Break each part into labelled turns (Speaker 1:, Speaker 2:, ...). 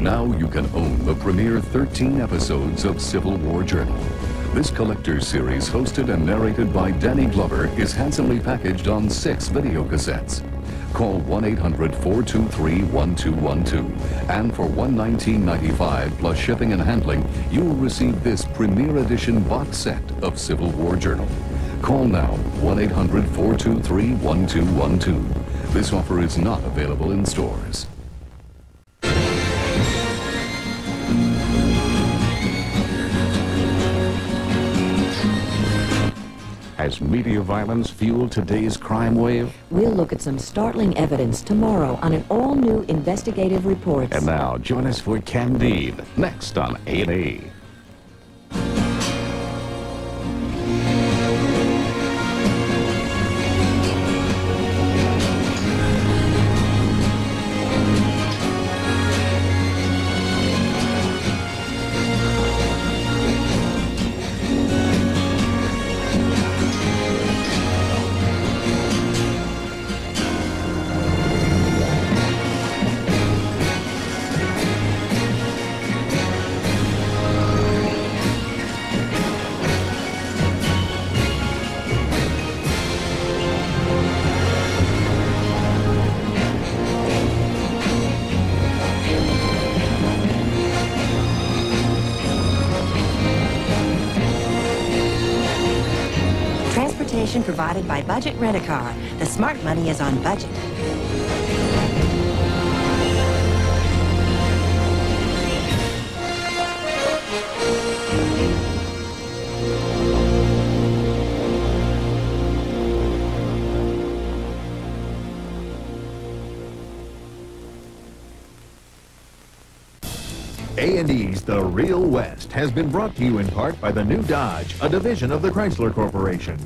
Speaker 1: Now you can own the premier 13 episodes of Civil War Journal. This collector's series, hosted and narrated by Danny Glover, is handsomely packaged on 6 video cassettes. Call 1-800-423-1212, and for $119.95 plus shipping and handling, you will receive this premier edition box set of Civil War Journal. Call now, 1-800-423-1212. This offer is not available in stores.
Speaker 2: Has media violence fueled today's crime wave?
Speaker 3: We'll look at some startling evidence tomorrow on an all-new investigative report.
Speaker 2: And now, join us for Candide, next on A&E.
Speaker 4: Provided by Budget Rent-A-Car. The smart money is on budget.
Speaker 5: A&E's The Real West has been brought to you in part by the new Dodge, a division of the Chrysler Corporation.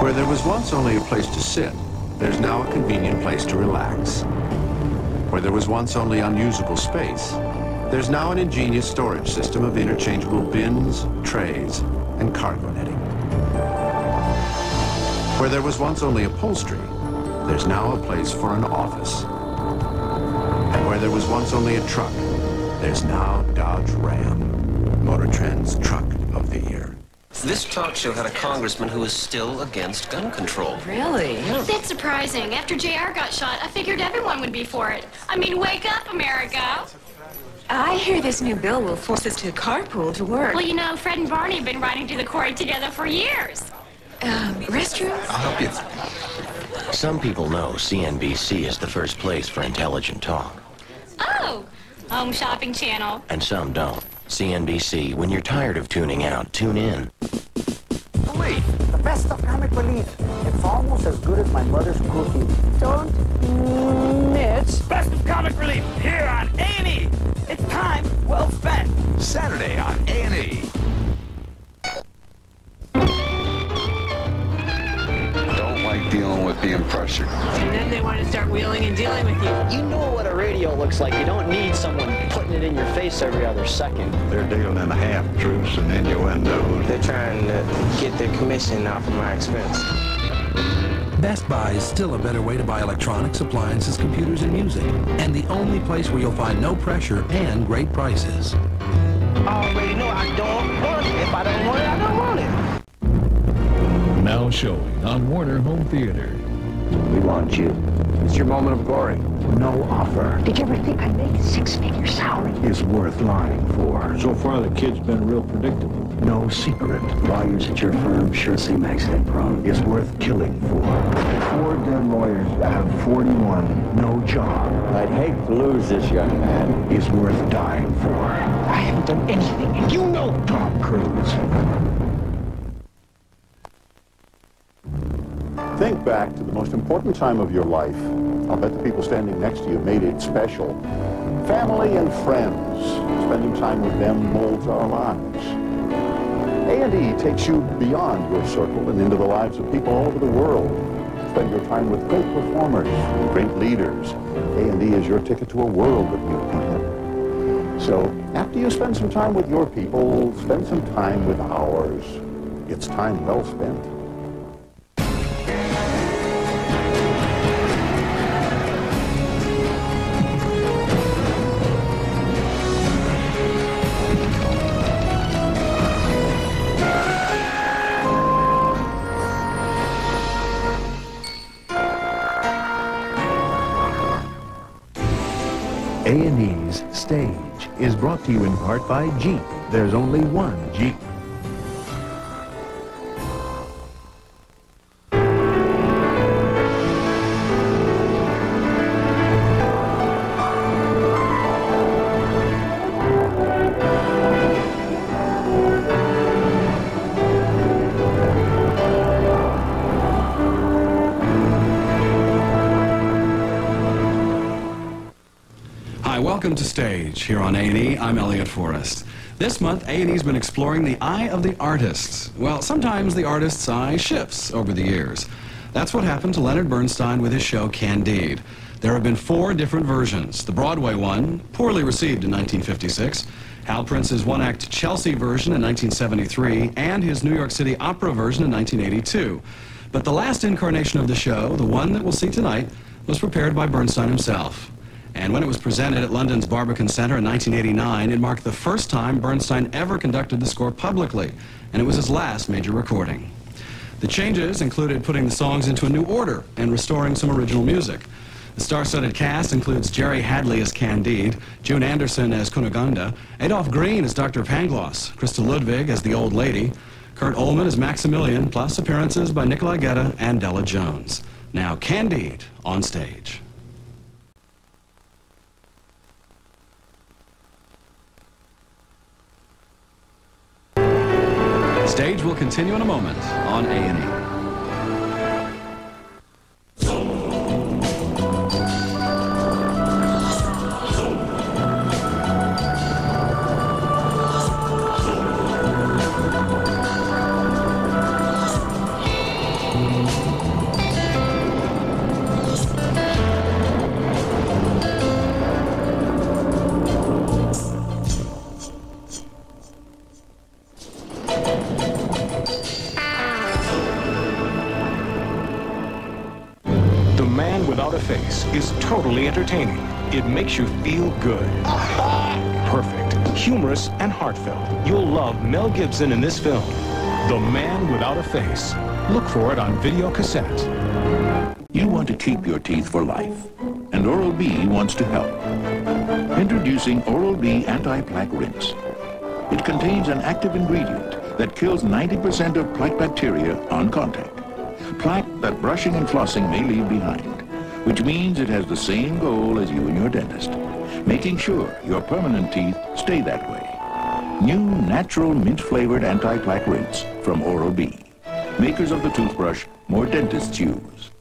Speaker 6: Where there was once only a place to sit, there's now a convenient place to relax. Where there was once only unusable space, there's now an ingenious storage system of interchangeable bins, trays, and cargo netting. Where there was once only upholstery, there's now a place for an office. And where there was once only a truck, there's now Dodge Ram, Motor Trend's Truck of the Year.
Speaker 7: This talk show had a congressman who was still against gun control.
Speaker 8: Really?
Speaker 7: Yeah.
Speaker 8: That's surprising. After JR got shot, I figured everyone would be for it. I mean, wake up, America.
Speaker 9: I hear this new bill will force us to carpool to work.
Speaker 8: Well, you know, Fred and Barney have been riding to the quarry together for years.
Speaker 9: Restrooms?
Speaker 7: I'll help you. Some people know CNBC is the first place for intelligent talk.
Speaker 8: Oh, Home Shopping Channel.
Speaker 7: And some don't. CNBC, when you're tired of tuning out, tune in.
Speaker 10: Wait, the best of comic relief. It's almost as good as my mother's cooking. Don't miss.
Speaker 11: Best of comic relief here on A&E. It's time well spent.
Speaker 5: Saturday on A&E.
Speaker 12: Don't like dealing with being pressured.
Speaker 9: And then they want to start wheeling and dealing with you.
Speaker 13: You know what a radio looks like. You don't need someone putting it in your face every other second.
Speaker 12: They're dealing in half-truths and innuendos.
Speaker 14: They're trying to get their commission off of my expense.
Speaker 15: Best Buy is still a better way to buy electronics, appliances, computers, and music. And the only place where you'll find no pressure and great prices.
Speaker 11: Already know I don't want it. If I don't want it, I don't want it.
Speaker 16: Now showing on Warner Home Theater.
Speaker 10: We want you. It's your moment of glory. No offer.
Speaker 17: Did you ever think I'd make a 6-figure salary?
Speaker 10: Is worth lying for.
Speaker 12: So far, the kid's been real predictable.
Speaker 10: No secret. Lawyers at your firm sure seem accident prone. Is worth killing for. 4 dead lawyers out of 41. No job.
Speaker 13: I'd hate to lose this young man.
Speaker 10: Is worth dying for.
Speaker 17: I haven't done anything, and you know.
Speaker 10: Tom Cruise.
Speaker 18: Think back to the most important time of your life. I'll bet the people standing next to you made it special. Family and friends. Spending time with them molds our lives. A&E takes you beyond your circle and into the lives of people all over the world. Spend your time with great performers, great leaders. A&E is your ticket to a world of new people. So, after you spend some time with your people, spend some time with ours. It's time well spent.
Speaker 5: A&E's Stage is brought to you in part by Jeep. There's only one Jeep.
Speaker 19: Welcome to Stage here on A&E. I'm Elliot Forrest. This month, A&E's been exploring the eye of the artist. Well, sometimes the artist's eye shifts over the years. That's what happened to Leonard Bernstein with his show Candide. There have been 4 different versions. The Broadway one, poorly received in 1956, Hal Prince's one-act Chelsea version in 1973, and his New York City Opera version in 1982. But the last incarnation of the show, the one that we'll see tonight, was prepared by Bernstein himself. And when it was presented at London's Barbican Centre in 1989, it marked the first time Bernstein ever conducted the score publicly, and it was his last major recording. The changes included putting the songs into a new order and restoring some original music. The star-studded cast includes Jerry Hadley as Candide, June Anderson as Cunegonde, Adolph Green as Dr. Pangloss, Krista Ludwig as the Old Lady, Kurt Ullman as Maximilian, plus appearances by Nikolai Gedda and Della Jones. Now, Candide on Stage. Stage will continue in a moment on A&E.
Speaker 20: Face is totally entertaining. It makes you feel good. Perfect, humorous, and heartfelt. You'll love Mel Gibson in this film, The Man Without a Face. Look for it on video cassette.
Speaker 21: You want to keep your teeth for life, and Oral-B wants to help. Introducing Oral-B Anti-Plaque Rinse. It contains an active ingredient that kills 90% of plaque bacteria on contact. Plaque that brushing and flossing may leave behind, which means it has the same goal as you and your dentist, making sure your permanent teeth stay that way. New natural mint-flavored anti-plaque rinse from Oral-B, makers of the toothbrush more dentists use.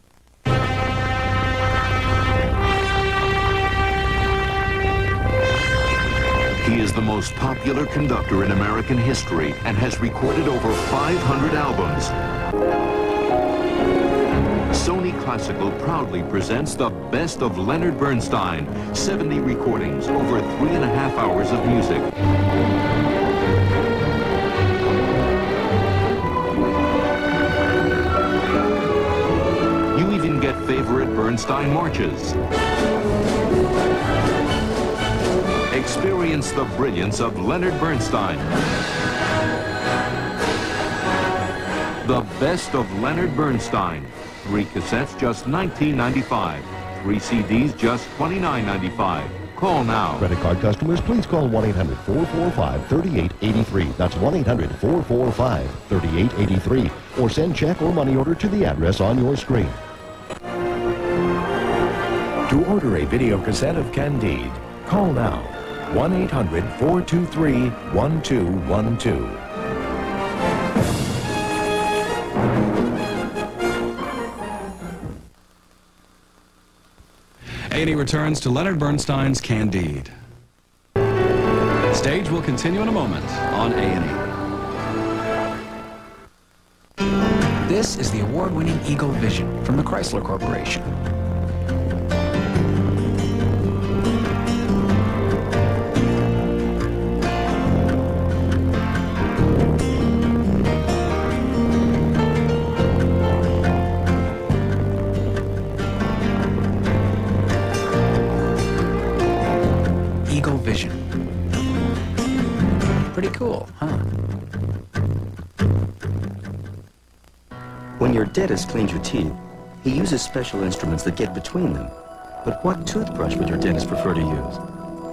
Speaker 1: He is the most popular conductor in American history and has recorded over 500 albums. Sony Classical proudly presents the best of Leonard Bernstein. 70 recordings, over 3.5 hours of music. You even get favorite Bernstein marches. Experience the brilliance of Leonard Bernstein. The best of Leonard Bernstein. 3 cassettes, just $19.95. 3 CDs, just $29.95. Call now.
Speaker 22: Credit card customers, please call 1-800-445-3883. That's 1-800-445-3883. Or send check or money order to the address on your screen.
Speaker 5: To order a video cassette of Candide, call now. 1-800-423-1212.
Speaker 19: A&E returns to Leonard Bernstein's Candide. Stage will continue in a moment on A&E.
Speaker 23: This is the award-winning Eagle Vision from the Chrysler Corporation. Vision. Pretty cool, huh?
Speaker 24: When your dentist cleans your teeth, he uses special instruments that get between them. But what toothbrush would your dentist prefer to use?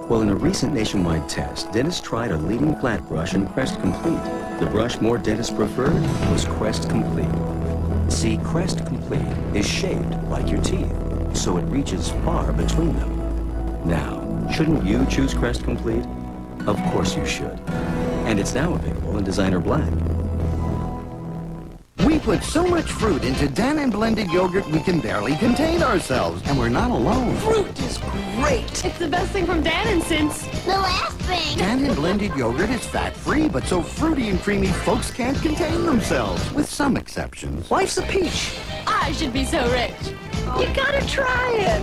Speaker 2: Well, in a recent nationwide test, dentists tried a leading flat brush and Crest Complete. The brush more dentists preferred was Crest Complete. See, Crest Complete is shaped like your teeth, so it reaches far between them. Now, shouldn't you choose Crest Complete? Of course you should. And it's now available in designer black.
Speaker 3: We put so much fruit into Dannon blended yogurt we can barely contain ourselves, and we're not alone.
Speaker 8: Fruit is great. It's the best thing from Dannon since the last thing.
Speaker 3: Dannon blended yogurt is fat-free, but so fruity and creamy folks can't contain themselves, with some exceptions.
Speaker 8: Life's a peach. I should be so rich. You gotta try it.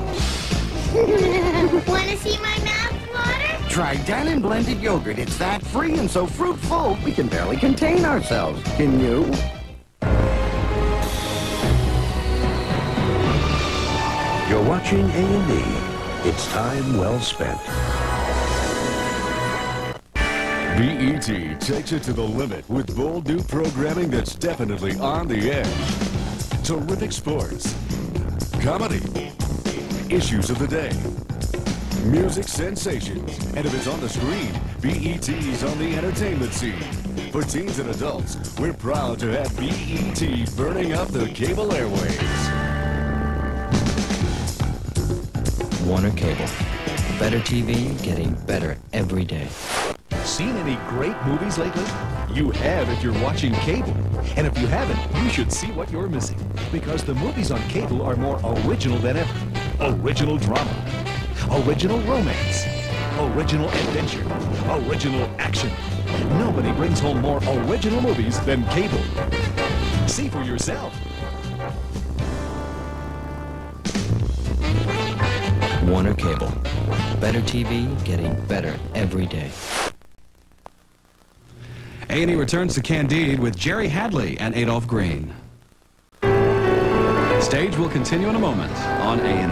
Speaker 4: Want to see my mouth water?
Speaker 3: Try Dannon blended yogurt. It's fat-free and so fruitful we can barely contain ourselves. Can you?
Speaker 21: You're watching A&E. It's time well spent.
Speaker 1: BET takes it to the limit with bold new programming that's definitely on the edge. Terrific sports, comedy, issues of the day, music sensations, and if it's on the screen, BET's on the entertainment scene. For teens and adults, we're proud to have BET burning up the cable airwaves.
Speaker 24: Warner Cable. Better TV, getting better every day.
Speaker 5: Seen any great movies lately? You have if you're watching cable. And if you haven't, you should see what you're missing. Because the movies on cable are more original than ever. Original drama. Original romance. Original adventure. Original action. Nobody brings home more original movies than cable. See for yourself.
Speaker 24: Warner Cable. Better TV, getting better every day.
Speaker 19: A&E returns to Candide with Jerry Hadley and Adolph Green. Stage will continue in a moment on A&E.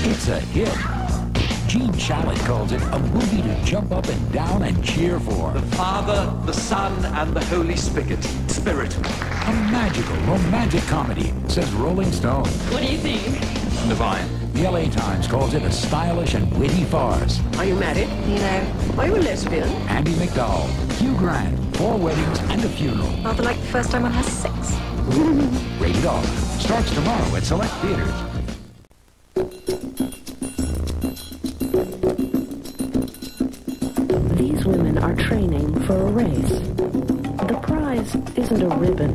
Speaker 25: It's a hit. Gene Shalit calls it a movie to jump up and down and cheer for.
Speaker 26: The Father, the Son, and the Holy Spirit.
Speaker 25: A magical, romantic comedy, says Rolling Stone.
Speaker 8: What do you think?
Speaker 26: Divine.
Speaker 25: The LA Times calls it a stylish and witty farce.
Speaker 27: Are you married? No. Are you a lesbian?
Speaker 25: Andy McDowell, Hugh Grant, 4 weddings and a funeral.
Speaker 9: Rather like the first time one has sex.
Speaker 25: Rated R. Starts tomorrow at select theaters.
Speaker 28: These women are training for a race. The prize isn't a ribbon.